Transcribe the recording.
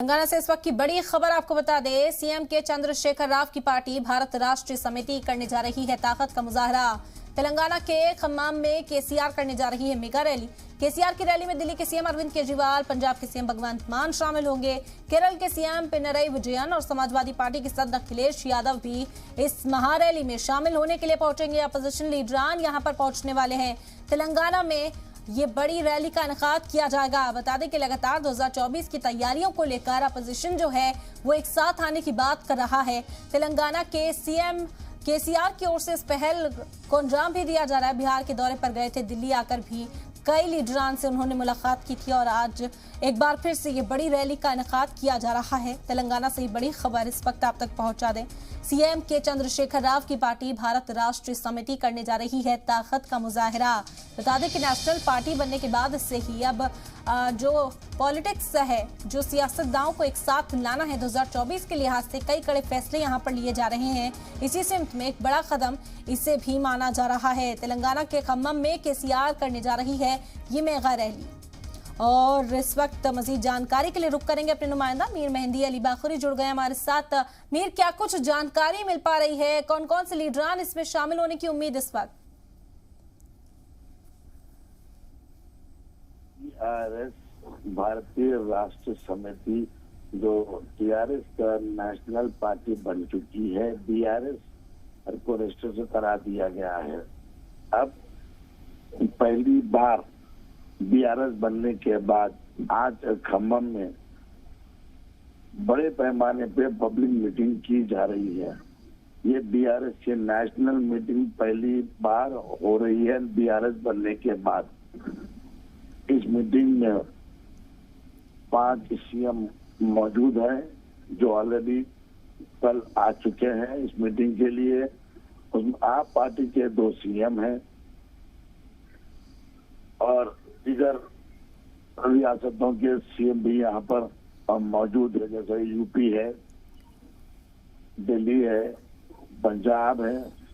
तेलंगाना से इस वक्त की बड़ी खबर आपको बता दें, सीएम के चंद्रशेखर राव की पार्टी भारत राष्ट्रीय समिति करने जा रही है ताकत का मुजाहरा। तेलंगाना के खम्माम में केसीआर करने जा रही है मेगा रैली। केसीआर की रैली में दिल्ली के सीएम अरविंद केजरीवाल, पंजाब के सीएम भगवंत मान शामिल होंगे। केरल के सीएम पिनरई विजयन और समाजवादी पार्टी के सदस्य अखिलेश यादव भी इस महारैली में शामिल होने के लिए पहुंचेंगे। अपोजिशन लीडरान यहां पर पहुंचने वाले हैं। तेलंगाना में ये बड़ी रैली का इनेकाद किया जाएगा। बता दें कि लगातार 2024 की तैयारियों को लेकर अपोजिशन जो है वो एक साथ आने की बात कर रहा है। तेलंगाना के सीएम केसीआर की ओर से इस पहल को अंजाम भी दिया जा रहा है। बिहार के दौरे पर गए थे, दिल्ली आकर भी कई लीडरान से उन्होंने मुलाकात की थी और आज एक बार फिर से ये बड़ी रैली का इनेकाद किया जा रहा है। तेलंगाना से ये बड़ी खबर इस वक्त आप तक पहुंचा दें। सीएम के चंद्रशेखर राव की पार्टी भारत राष्ट्रीय समिति करने जा रही है ताकत का मुजाहरा। बता दें कि नेशनल पार्टी बनने के बाद से ही अब जो पॉलिटिक्स है, जो सियासतदानों को एक साथ लाना है 2024 के लिहाज से कई कड़े फैसले यहां पर लिए जा रहे हैं। इसी सिमत में एक बड़ा कदम इसे भी माना जा रहा है। तेलंगाना के खम्मम में केसीआर करने जा रही है ये मेगा रैली। और इस वक्त मजीद जानकारी के लिए रुक करेंगे अपने नुमाइंदा मीर मेहंदी अली बाखुरी जुड़ गए हमारे साथ। मीर, क्या कुछ जानकारी मिल पा रही है? कौन कौन से लीडरान इसमें शामिल होने की उम्मीद इस वक्त? भारतीय राष्ट्रीय समिति जो टीआरएस का नेशनल पार्टी बन चुकी है, बीआरएस को रजिस्टर करा दिया गया है। अब पहली बार बीआरएस बनने के बाद आज खम्मम में बड़े पैमाने पे पब्लिक मीटिंग की जा रही है। ये बीआरएस की नेशनल मीटिंग पहली बार हो रही है बीआरएस बनने के बाद। इस मीटिंग में 5 सीएम मौजूद हैं जो ऑलरेडी कल आ चुके हैं इस मीटिंग के लिए। उसमें आप पार्टी के 2 सीएम हैं और दीगर रियासतों के सीएम भी यहाँ पर मौजूद है, जैसे यूपी है, दिल्ली है, पंजाब है,